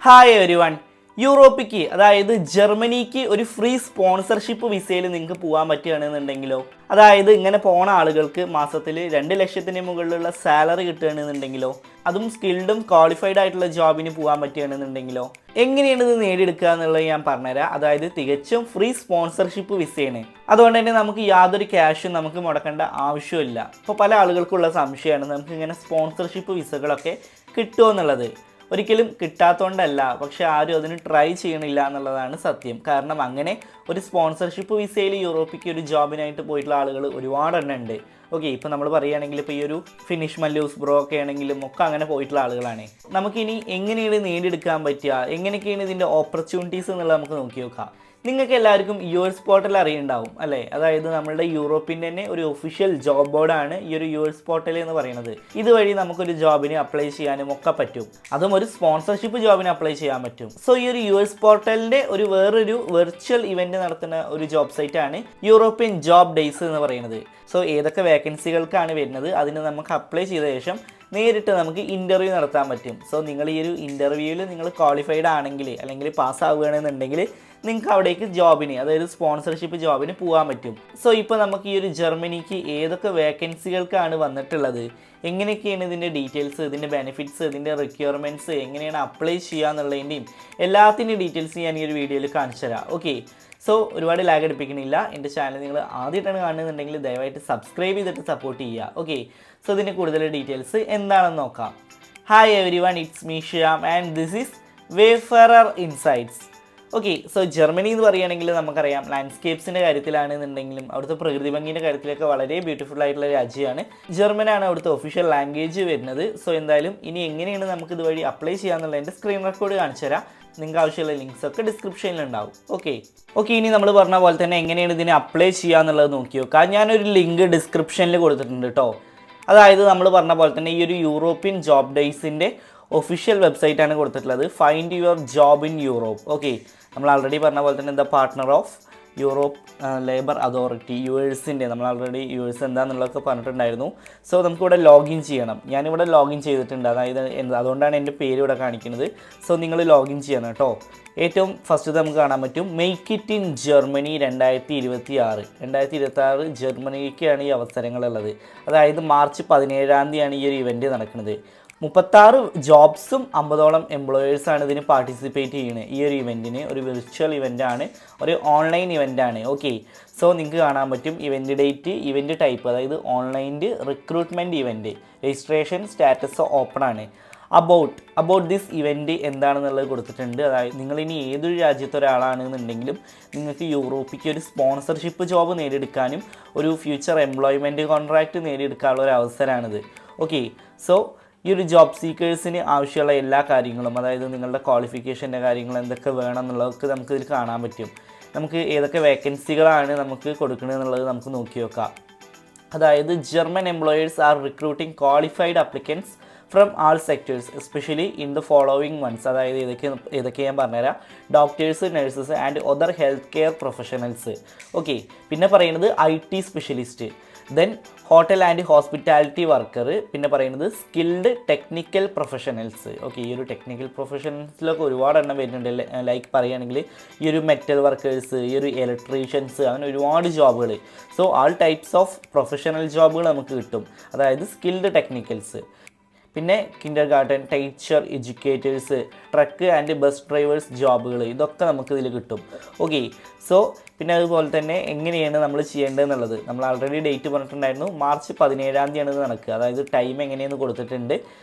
Hi every one. യൂറോപ്പിക്ക് അതായത് ജർമ്മനിക്ക് ഒരു free sponsorship വിസയിൽ നിങ്ങൾക്ക് പോകാൻ പറ്റുകയാണെന്നുണ്ടെങ്കിലോ, അതായത് ഇങ്ങനെ പോണ ആളുകൾക്ക് മാസത്തിൽ 2 ലക്ഷത്തിന് മുകളിലുള്ള സാലറി കിട്ടുകയാണെന്നുണ്ടെങ്കിലോ, അതും സ്കിൽഡും ക്വാളിഫൈഡ് ആയിട്ടുള്ള ജോബിന് പോകാൻ പറ്റുകയാണെന്നുണ്ടെങ്കിലോ, എങ്ങനെയാണ് ഇത് നേടിയെടുക്കുക എന്നുള്ളത് ഞാൻ പറഞ്ഞുതരാം. അതായത് തികച്ചും ഫ്രീ സ്പോൺസർഷിപ്പ് വിസയാണ്. അതുകൊണ്ട് തന്നെ നമുക്ക് യാതൊരു ക്യാഷും നമുക്ക് മുടക്കേണ്ട ആവശ്യമില്ല. ഇപ്പോൾ പല ആളുകൾക്കുള്ള സംശയമാണ് നമുക്ക് ഇങ്ങനെ സ്പോൺസർഷിപ്പ് വിസകളൊക്കെ കിട്ടുമോ എന്നുള്ളത്. ഒരിക്കലും കിട്ടാത്തതുകൊണ്ടല്ല, പക്ഷെ ആരും അതിന് ട്രൈ ചെയ്യണില്ല എന്നുള്ളതാണ് സത്യം. കാരണം അങ്ങനെ ഒരു സ്പോൺസർഷിപ്പ് വിസയിൽ യൂറോപ്പിക്ക് ഒരു ജോബിനായിട്ട് പോയിട്ടുള്ള ആളുകൾ ഒരുപാട് എണ്ണം ഉണ്ട്. ഓക്കെ, ഇപ്പോൾ നമ്മൾ പറയുകയാണെങ്കിൽ ഇപ്പോൾ ഈ ഒരു ഫിനിഷ് മല്ലൂസ് ബ്രോ ഒക്കെ ആണെങ്കിലും ഒക്കെ അങ്ങനെ പോയിട്ടുള്ള ആളുകളാണ്. നമുക്കിനി എങ്ങനെയാണ് നേടിയെടുക്കാൻ പറ്റുക, എങ്ങനെയൊക്കെയാണ് ഇതിൻ്റെ ഓപ്പർച്യൂണിറ്റീസ് എന്നുള്ളത് നമുക്ക് നോക്കി നോക്കാം. നിങ്ങൾക്ക് എല്ലാവർക്കും യുഎസ് പോർട്ടൽ അറിയുണ്ടാവും അല്ലേ? അതായത് നമ്മളുടെ യൂറോപ്പിൻ്റെ തന്നെ ഒരു ഒഫീഷ്യൽ ജോബ് ബോർഡാണ് ഈ ഒരു യുഎസ് പോർട്ടൽ എന്ന് പറയുന്നത്. ഇതുവഴി നമുക്കൊരു ജോബിന് അപ്ലൈ ചെയ്യാനും ഒക്കെ പറ്റും. അതും ഒരു സ്പോൺസർഷിപ്പ് ജോബിന് അപ്ലൈ ചെയ്യാൻ പറ്റും. സോ ഈ ഒരു യുഎസ് പോർട്ടലിൻ്റെ വേറൊരു വെർച്വൽ ഇവൻറ്റ് നടത്തുന്ന ഒരു ജോബ് സൈറ്റാണ് യൂറോപ്യൻ ജോബ് ഡേയ്സ് എന്ന് പറയുന്നത്. സോ ഏതൊക്കെ വേക്കൻസികൾക്കാണ് വരുന്നത് അതിന് നമുക്ക് അപ്ലൈ ചെയ്ത ശേഷം നേരിട്ട് നമുക്ക് ഇൻ്റർവ്യൂ നടത്താൻ പറ്റും. സോ നിങ്ങൾ ഈ ഒരു ഇൻ്റർവ്യൂവിൽ നിങ്ങൾ ക്വാളിഫൈഡ് ആണെങ്കിൽ അല്ലെങ്കിൽ പാസ്സാവുകയാണെന്നുണ്ടെങ്കിൽ നിങ്ങൾക്ക് അവിടേക്ക് ജോബിന്, അതായത് സ്പോൺസർഷിപ്പ് ജോബിന് പോകാൻ പറ്റും. സോ ഇപ്പോൾ നമുക്ക് ഈ ഒരു ജർമ്മനിക്ക് ഏതൊക്കെ വേക്കൻസികൾക്കാണ് വന്നിട്ടുള്ളത്, എങ്ങനെയൊക്കെയാണ് ഇതിൻ്റെ ഡീറ്റെയിൽസ്, ഇതിൻ്റെ ബെനിഫിറ്റ്സ്, ഇതിൻ്റെ റിക്വയർമെൻറ്റ്സ്, എങ്ങനെയാണ് അപ്ലൈ ചെയ്യുക എന്നുള്ളതിൻ്റെയും എല്ലാത്തിൻ്റെയും ഡീറ്റെയിൽസ് ഞാൻ ഈ ഒരു വീഡിയോയിൽ കാണിച്ചു തരാം. ഓക്കെ, സോ ഒരുപാട് ലാഗ് എടുപ്പിക്കണില്ല. എൻ്റെ ചാനൽ നിങ്ങൾ ആദ്യമായിട്ടാണ് കാണുന്നുണ്ടെങ്കിൽ ദയവായിട്ട് സബ്സ്ക്രൈബ് ചെയ്തിട്ട് സപ്പോർട്ട് ചെയ്യുക. ഓക്കെ, സോ ഇതിൻ്റെ കൂടുതൽ ഡീറ്റെയിൽസ് എന്താണെന്ന് നോക്കാം. Hi every one, it's me Shyam and this is wayfarer insights. Okay, so Germany എന്ന് പറയുകയാണെങ്കിൽ നമുക്കറിയാം ലാൻഡ്സ്കേപ്സിൻ്റെ കാര്യത്തിലാണെന്നുണ്ടെങ്കിലും അവിടുത്തെ പ്രകൃതി ഭംഗിൻ്റെ കാര്യത്തിലൊക്കെ വളരെ ബ്യൂട്ടിഫുൾ ആയിട്ടുള്ള രാജ്യമാണ്. ജർമ്മനാണ് അവിടുത്തെ ഒഫീഷ്യൽ ലാംഗ്വേജ് വരുന്നത്. സോ എന്തായാലും ഇനി എങ്ങനെയാണ് നമുക്ക് ഇതുവഴി അപ്ലൈ ചെയ്യാന്നുള്ളതിൻ്റെ സ്ക്രീൻ റെക്കോർഡ് കാണിച്ചു തരാം. നിങ്ങൾക്ക് ആവശ്യമുള്ള ലിങ്ക്സ് ഒക്കെ ഡിസ്ക്രിപ്ഷനിലുണ്ടാവും. ഓക്കെ, ഇനി നമ്മൾ പറഞ്ഞ പോലെ തന്നെ എങ്ങനെയാണ് ഇതിനെ അപ്ലൈ ചെയ്യുക എന്നുള്ളത് നോക്കി നോക്കാം. ഞാനൊരു ലിങ്ക് ഡിസ്ക്രിപ്ഷനിൽ കൊടുത്തിട്ടുണ്ട് കേട്ടോ. അതായത് നമ്മൾ പറഞ്ഞ പോലെ തന്നെ ഈ ഒരു യൂറോപ്യൻ ജോബ് ഡേയ്സിൻ്റെ ഒഫീഷ്യൽ വെബ്സൈറ്റാണ് കൊടുത്തിട്ടുള്ളത്, find your job in Europe. Okay, നമ്മൾ ആൾറെഡി പറഞ്ഞ പോലെ തന്നെ the partner of Europe labour authority, യുഎസിൻ്റെ, നമ്മൾ ആൾറെഡി യുഎസ് എന്താണെന്നുള്ളതൊക്കെ പറഞ്ഞിട്ടുണ്ടായിരുന്നു. സോ നമുക്കിവിടെ ലോഗിൻ ചെയ്യണം. ഞാനിവിടെ ലോഗിൻ ചെയ്തിട്ടുണ്ട്, അതായത് അതുകൊണ്ടാണ് എൻ്റെ പേര് ഇവിടെ കാണിക്കുന്നത്. സോ നിങ്ങൾ ലോഗിൻ ചെയ്യണം കേട്ടോ. ഏറ്റവും ഫസ്റ്റ് നമുക്ക് കാണാൻ പറ്റും മേക്ക് ഇറ്റ് ഇൻ ജർമ്മനി 2026 ജർമ്മനിക്കാണ് ഈ അവസരങ്ങളുള്ളത്. അതായത് മാർച്ച് 17-ാം തീയതിയാണ് ഈ ഒരു ഇവൻറ്റ് നടക്കുന്നത്. 36 ജോബ്സും 50ഓളം എംപ്ലോയേഴ്സാണ് ഇതിന് പാർട്ടിസിപ്പേറ്റ് ചെയ്യുന്നത്. ഈ ഒരു ഇവൻറ്റിന് ഒരു വിർച്വൽ ഇവൻ്റാണ്, ഒരു ഓൺലൈൻ ഇവൻ്റാണ്. ഓക്കെ, സോ നിങ്ങൾക്ക് കാണാൻ പറ്റും ഇവൻറ്റ് ഡേറ്റ്, ഇവൻറ്റ് ടൈപ്പ്, അതായത് ഓൺലൈൻ്റെ recruitment event, registration status open ആണ്. അബൌട്ട് ദിസ് ഇവൻറ്റ് എന്താണെന്നുള്ളത് കൊടുത്തിട്ടുണ്ട്. അതായത് നിങ്ങളിനി ഏതൊരു രാജ്യത്തെ ഒരാളാണെന്നുണ്ടെങ്കിലും നിങ്ങൾക്ക് യൂറോപ്പിക്ക് ഒരു സ്പോൺസർഷിപ്പ് ജോബ് നേടിയെടുക്കാനും ഒരു ഫ്യൂച്ചർ എംപ്ലോയ്മെൻറ്റ് കോൺട്രാക്റ്റ് നേടിയെടുക്കാനുള്ള ഒരു അവസരമാണിത്. ഓക്കെ, സോ ഈ ഒരു ജോബ് സീക്കേഴ്സിന് ആവശ്യമുള്ള എല്ലാ കാര്യങ്ങളും, അതായത് നിങ്ങളുടെ ക്വാളിഫിക്കേഷൻ്റെ കാര്യങ്ങൾ എന്തൊക്കെ വേണം എന്നുള്ളതൊക്കെ നമുക്ക് ഇതിൽ കാണാൻ പറ്റും. നമുക്ക് ഏതൊക്കെ വേക്കൻസികളാണ് നമുക്ക് കൊടുക്കണമെന്നുള്ളത് നമുക്ക് നോക്കി നോക്കാം. അതായത് German employers are recruiting qualified applicants from all sectors especially in the following months. അതായത് ഏതൊക്കെ ഞാൻ പറഞ്ഞുതരാം: doctors, nurses and other health care professionals. Okay, പിന്നെ പറയുന്നത് IT specialist, then hotel and hospitality worker, പിന്നെ പറയുന്നത് സ്കിൽഡ് ടെക്നിക്കൽ പ്രൊഫഷണൽസ്. ഓക്കെ, ഈ ഒരു ടെക്നിക്കൽ പ്രൊഫഷണൽസിലൊക്കെ ഒരുപാട് എണ്ണം വരുന്നുണ്ട്. ലൈക്ക് പറയുകയാണെങ്കിൽ ഈ ഒരു മെറ്റൽ വർക്കേഴ്സ്, ഈ ഒരു ഇലക്ട്രീഷ്യൻസ്, അങ്ങനെ ഒരുപാട് ജോബുകൾ. So all types of professional ജോബുകൾ നമുക്ക് കിട്ടും, അതായത് സ്കിൽഡ് ടെക്നിക്കൽസ്. പിന്നെ kindergarten teacher, educators, truck and bus drivers ജോബുകൾ, ഇതൊക്കെ നമുക്ക് ഇതിൽ കിട്ടും. ഓക്കെ, സോ പിന്നെ അതുപോലെ തന്നെ എങ്ങനെയാണ് നമ്മൾ ചെയ്യേണ്ടതെന്നുള്ളത് നമ്മൾ ആൾറെഡി ഡേറ്റ് പറഞ്ഞിട്ടുണ്ടായിരുന്നു. മാർച്ച് 17-ാം തീയതിയാണ് ഇത് നടക്കുക. അതായത് ടൈം എങ്ങനെയെന്ന് കൊടുത്തിട്ടുണ്ട്.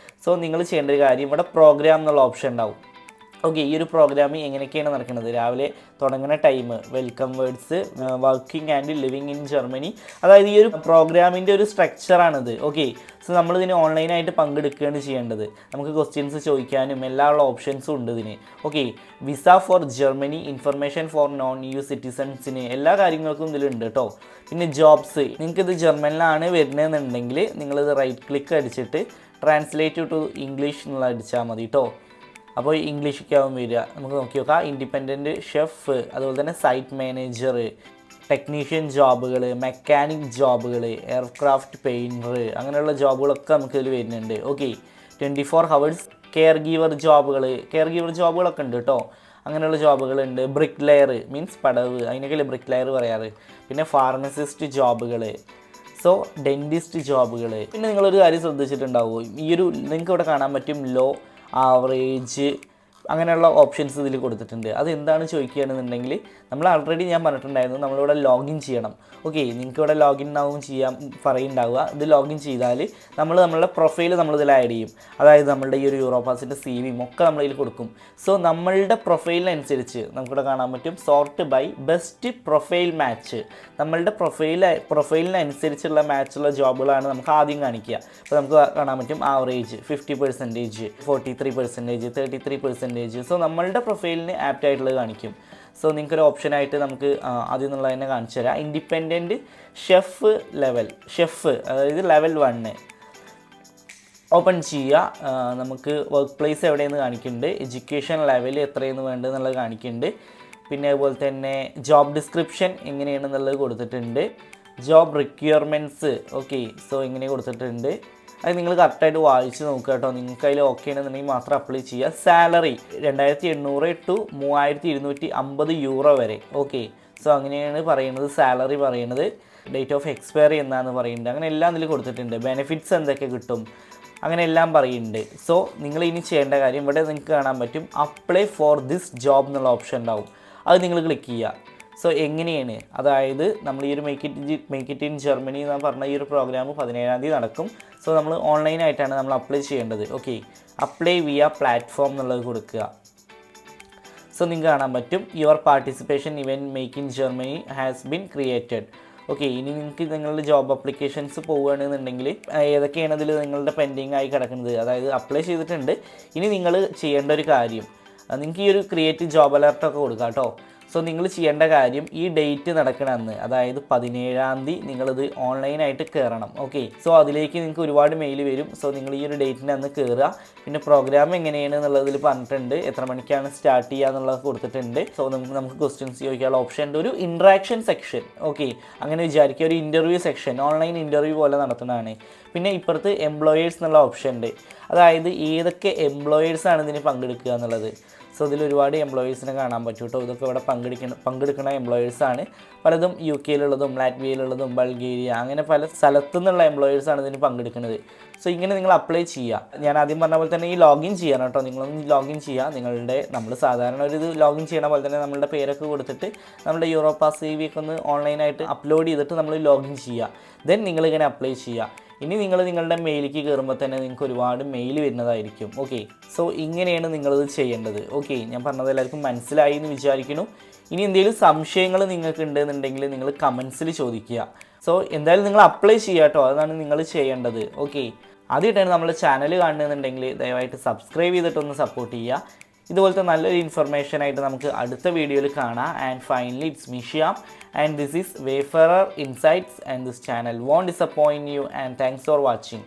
സോ നിങ്ങൾ ചെയ്യേണ്ട ഒരു കാര്യം, ഇവിടെ പ്രോഗ്രാം എന്നുള്ള ഓപ്ഷൻ ഉണ്ടാവും. ഓക്കെ, ഈ ഒരു പ്രോഗ്രാം എങ്ങനെയൊക്കെയാണ് നടക്കുന്നത്? രാവിലെ തുടങ്ങുന്ന time, welcome words, working and living in Germany, അതായത് ഈ ഒരു പ്രോഗ്രാമിൻ്റെ ഒരു സ്ട്രക്ചറാണിത്. ഓക്കെ, സോ നമ്മളിതിന് ഓൺലൈനായിട്ട് പങ്കെടുക്കുകയാണ് ചെയ്യേണ്ടത്. നമുക്ക് ക്വസ്റ്റ്യൻസ് ചോദിക്കാനും എല്ലാ ഉള്ള ഓപ്ഷൻസും ഉണ്ട് ഇതിന്. Okay, visa for Germany, information for non EU സിറ്റിസൺസിന്, എല്ലാ കാര്യങ്ങൾക്കും ഇതിലുണ്ട് കേട്ടോ. പിന്നെ ജോബ്സ്, നിങ്ങൾക്കിത് ജർമ്മനിലാണ് വരുന്നതെന്നുണ്ടെങ്കിൽ നിങ്ങളിത് റൈറ്റ് ക്ലിക്ക് അടിച്ചിട്ട് ട്രാൻസ്ലേറ്റ് ടു ഇംഗ്ലീഷ് എന്നുള്ള അടിച്ചാൽ മതി കേട്ടോ. അപ്പോൾ ഇംഗ്ലീഷൊക്കെ ആവും വരിക. നമുക്ക് നോക്കി നോക്കാം. ഇൻഡിപെൻഡൻറ്റ് ഷെഫ്, അതുപോലെ തന്നെ സൈറ്റ് മാനേജർ, ടെക്നീഷ്യൻ ജോബുകൾ, മെക്കാനിക് ജോബുകൾ, എയർക്രാഫ്റ്റ് പെയിൻറ്റർ, അങ്ങനെയുള്ള ജോബുകളൊക്കെ നമുക്ക് ഇതിൽ വരുന്നുണ്ട്. ഓക്കെ, 24 hours കെയർ ഗീവർ ജോബുകളൊക്കെ ഉണ്ട് കേട്ടോ. അങ്ങനെയുള്ള ജോബുകളുണ്ട്. ബ്രിക്ക് ലെയർ മീൻസ് പടവ്, അതിനൊക്കെയല്ലേ ബ്രിക്ക് ലെയർ പറയാറ്. പിന്നെ ഫാർമസിസ്റ്റ് ജോബുകൾ, സോ ഡെൻറ്റിസ്റ്റ് ജോബുകൾ. പിന്നെ നിങ്ങളൊരു കാര്യം ശ്രദ്ധിച്ചിട്ടുണ്ടാവും, നിങ്ങൾക്ക് ഇവിടെ കാണാൻ പറ്റും ലോ, ആവറേജ്, അങ്ങനെയുള്ള ഓപ്ഷൻസ് ഇതിൽ കൊടുത്തിട്ടുണ്ട്. അത് എന്താണ് ചോദിക്കുകയാണെന്നുണ്ടെങ്കിൽ നമ്മൾ ആൾറെഡി ഞാൻ പറഞ്ഞിട്ടുണ്ടായിരുന്നു നമ്മളിവിടെ ലോഗിൻ ചെയ്യണം. ഓക്കെ, നിങ്ങൾക്ക് ഇവിടെ ലോഗിൻ ആവും ചെയ്യാൻ പറയുന്നുണ്ടാവുക. ഇത് ലോഗിൻ ചെയ്താൽ നമ്മളുടെ പ്രൊഫൈൽ നമ്മളിതിൽ ആഡ് ചെയ്യും. അതായത് നമ്മളുടെ ഈ ഒരു യൂറോപാസിൻ്റെ CV ഒക്കെ നമ്മളിതിൽ കൊടുക്കും. സോ നമ്മളുടെ പ്രൊഫൈലിനനുസരിച്ച് നമുക്കിവിടെ കാണാൻ പറ്റും sort by best profile match. നമ്മളുടെ പ്രൊഫൈലിനനുസരിച്ചുള്ള മാച്ചുള്ള ജോബുകളാണ് നമുക്ക് ആദ്യം കാണിക്കുക. അപ്പോൾ നമുക്ക് കാണാൻ പറ്റും ആവറേജ് 50%, 43%, 33%. സോ നമ്മളുടെ പ്രൊഫൈലിന് ആപ്റ്റ് ആയിട്ടുള്ളത് കാണിക്കും. സോ നിങ്ങൾക്കൊരു ഓപ്ഷനായിട്ട് നമുക്ക് ആദ്യം എന്നുള്ളത് തന്നെ കാണിച്ചു തരാം. ഇൻഡിപെൻഡൻറ്റ് ഷെഫ്, അതായത് ലെവൽ 1 ഓപ്പൺ ചെയ്യുക. നമുക്ക് വർക്ക് പ്ലേസ് എവിടെയെന്ന് കാണിക്കുന്നുണ്ട്, എഡ്യൂക്കേഷൻ ലെവൽ എത്രയെന്ന് വേണ്ടതെന്നുള്ളത് കാണിക്കുന്നുണ്ട്. പിന്നെ അതുപോലെ തന്നെ ജോബ് ഡിസ്ക്രിപ്ഷൻ എങ്ങനെയാണെന്നുള്ളത് കൊടുത്തിട്ടുണ്ട്. ജോബ് റിക്വയർമെൻറ്റ്സ് ഓക്കെ, സോ ഇങ്ങനെ കൊടുത്തിട്ടുണ്ട്. അത് നിങ്ങൾ കറക്റ്റായിട്ട് വായിച്ച് നോക്കുക കേട്ടോ. നിങ്ങൾക്ക് അതിൽ ഓക്കെ ആണെന്നുണ്ടെങ്കിൽ മാത്രം അപ്ലൈ ചെയ്യുക. സാലറി 2800 to 3250 യൂറോ വരെ. ഓക്കെ, സോ അങ്ങനെയാണ് പറയുന്നത് സാലറി പറയുന്നത്. ഡേറ്റ് ഓഫ് എക്സ്പയറി എന്നാന്ന് പറയുന്നുണ്ട്. അങ്ങനെ എല്ലാം ഇതിൽ കൊടുത്തിട്ടുണ്ട്. ബെനിഫിറ്റ്സ് എന്തൊക്കെ കിട്ടും അങ്ങനെ എല്ലാം പറയുന്നുണ്ട്. സോ നിങ്ങൾ ഇനി ചെയ്യേണ്ട കാര്യം, ഇവിടെ നിങ്ങൾക്ക് കാണാൻ പറ്റും അപ്ലൈ ഫോർ ദിസ് ജോബ് എന്നുള്ള ഓപ്ഷൻ ഉണ്ടാവും. അത് നിങ്ങൾ ക്ലിക്ക് ചെയ്യുക. സോ എങ്ങനെയാണ്, അതായത് നമ്മൾ ഈ ഒരു മേക്ക് ഇറ്റ് ഇൻ ജർമ്മനി എന്ന് പറഞ്ഞ ഈ ഒരു പ്രോഗ്രാം 17-ാം തീയതി നടക്കും. സോ നമ്മൾ ഓൺലൈനായിട്ടാണ് നമ്മൾ അപ്ലൈ ചെയ്യേണ്ടത്. ഓക്കെ, അപ്ലൈ വിയ പ്ലാറ്റ്ഫോം എന്നുള്ളത് കൊടുക്കുക. സോ നിങ്ങൾക്ക് കാണാൻ പറ്റും your participation event make in Germany has been created. Okay, ഇനി നിങ്ങൾക്ക് നിങ്ങളുടെ ജോബ് അപ്ലിക്കേഷൻസ് പോവുകയാണെന്നുണ്ടെങ്കിൽ ഏതൊക്കെയാണ് അതിൽ നിങ്ങളുടെ പെൻഡിങ് ആയി കിടക്കുന്നത്, അതായത് അപ്ലൈ ചെയ്തിട്ടുണ്ട്. ഇനി നിങ്ങൾ ചെയ്യേണ്ട ഒരു കാര്യം, നിങ്ങൾക്ക് ഈ ഒരു ക്രിയേറ്റ് ജോബ് അലർട്ടൊക്കെ കൊടുക്കാം കേട്ടോ. സോ നിങ്ങൾ ചെയ്യേണ്ട കാര്യം, ഈ ഡേറ്റ് നടക്കണമെന്ന്, അതായത് 17-ാം തീയതി നിങ്ങളിത് ഓൺലൈനായിട്ട് കയറണം. ഓക്കെ, സോ അതിലേക്ക് നിങ്ങൾക്ക് ഒരുപാട് മെയിൽ വരും. സോ നിങ്ങൾ ഈ ഒരു ഡേറ്റിന് അന്ന് കയറുക. പിന്നെ പ്രോഗ്രാം എങ്ങനെയാണ് എന്നുള്ളതിൽ പറഞ്ഞിട്ടുണ്ട്, എത്ര മണിക്കാണ് സ്റ്റാർട്ട് ചെയ്യുക എന്നുള്ളത് കൊടുത്തിട്ടുണ്ട്. സോ നമുക്ക് ക്വസ്റ്റ്യൻസ് ചോദിക്കാനുള്ള ഓപ്ഷൻ ഉണ്ട്. ഒരു ഇൻട്രാക്ഷൻ സെക്ഷൻ, ഓക്കെ, അങ്ങനെ വിചാരിക്കുക. ഒരു ഇൻ്റർവ്യൂ സെക്ഷൻ, ഓൺലൈൻ ഇൻ്റർവ്യൂ പോലെ നടത്തുന്നതാണ്. പിന്നെ ഇപ്പുറത്ത് എംപ്ലോയേഴ്സ് എന്നുള്ള ഓപ്ഷൻ ഉണ്ട്, അതായത് ഏതൊക്കെ എംപ്ലോയേഴ്സാണ് ഇതിന് പങ്കെടുക്കുക എന്നുള്ളത്. സോ ഇതിൽ ഒരുപാട് എംപ്ലോയീസിനെ കാണാൻ പറ്റും കേട്ടോ. ഇതൊക്കെ ഇവിടെ പങ്കെടുക്കുന്ന എംപ്ലോയേഴ്സാണ്. പലതും UK-യിലുള്ളതും ലാറ്റ്വിയയിലുള്ളതും ബൾഗേരിയ, അങ്ങനെ പല സ്ഥലത്തു നിന്നുള്ള എംപ്ലോയേഴ്സാണ് ഇതിന് പങ്കെടുക്കുന്നത്. സോ ഇങ്ങനെ നിങ്ങൾ അപ്ലൈ ചെയ്യുക. ഞാൻ ആദ്യം പറഞ്ഞ പോലെ തന്നെ ഈ ലോഗിൻ ചെയ്യണം കേട്ടോ. നിങ്ങളൊന്ന് ലോഗിൻ ചെയ്യുക. നമ്മൾ സാധാരണ ഒരു ഇത് ലോഗിൻ ചെയ്യണ പോലെ തന്നെ നമ്മളുടെ പേരൊക്കെ കൊടുത്തിട്ട് നമ്മുടെ യൂറോപാസ് CV ഒക്കെ ഒന്ന് ഓൺലൈനായിട്ട് അപ്ലോഡ് ചെയ്തിട്ട് നമ്മൾ ലോഗിൻ ചെയ്യുക. ദെൻ നിങ്ങളിങ്ങനെ അപ്ലൈ ചെയ്യുക. ഇനി നിങ്ങൾ നിങ്ങളുടെ മെയിലേക്ക് കയറുമ്പോൾ തന്നെ നിങ്ങൾക്ക് ഒരുപാട് മെയിൽ വരുന്നതായിരിക്കും. ഓക്കെ, സോ ഇങ്ങനെയാണ് നിങ്ങളിത് ചെയ്യേണ്ടത്. ഓക്കെ, ഞാൻ പറഞ്ഞത് എല്ലാവർക്കും മനസ്സിലായി എന്ന് വിചാരിക്കുന്നു. ഇനി എന്തെങ്കിലും സംശയങ്ങൾ നിങ്ങൾക്ക് ഉണ്ടെന്നുണ്ടെങ്കിൽ നിങ്ങൾ കമൻസിൽ ചോദിക്കുക. സോ എന്തായാലും നിങ്ങൾ അപ്ലൈ ചെയ്യുക കേട്ടോ. അതാണ് നിങ്ങൾ ചെയ്യേണ്ടത്. ഓക്കെ, ആദ്യമായിട്ടാണ് നമ്മുടെ ചാനൽ കാണുന്നുണ്ടെങ്കിൽ ദയവായിട്ട് സബ്സ്ക്രൈബ് ചെയ്തിട്ടൊന്ന് സപ്പോർട്ട് ചെയ്യുക. ഇതുപോലത്തെ നല്ലൊരു ഇൻഫർമേഷനായിട്ട് നമുക്ക് അടുത്ത വീഡിയോയിൽ കാണാം. And finally it's me Shyam and this is Wayfarer Insights, and this channel won't disappoint you, and thanks for watching.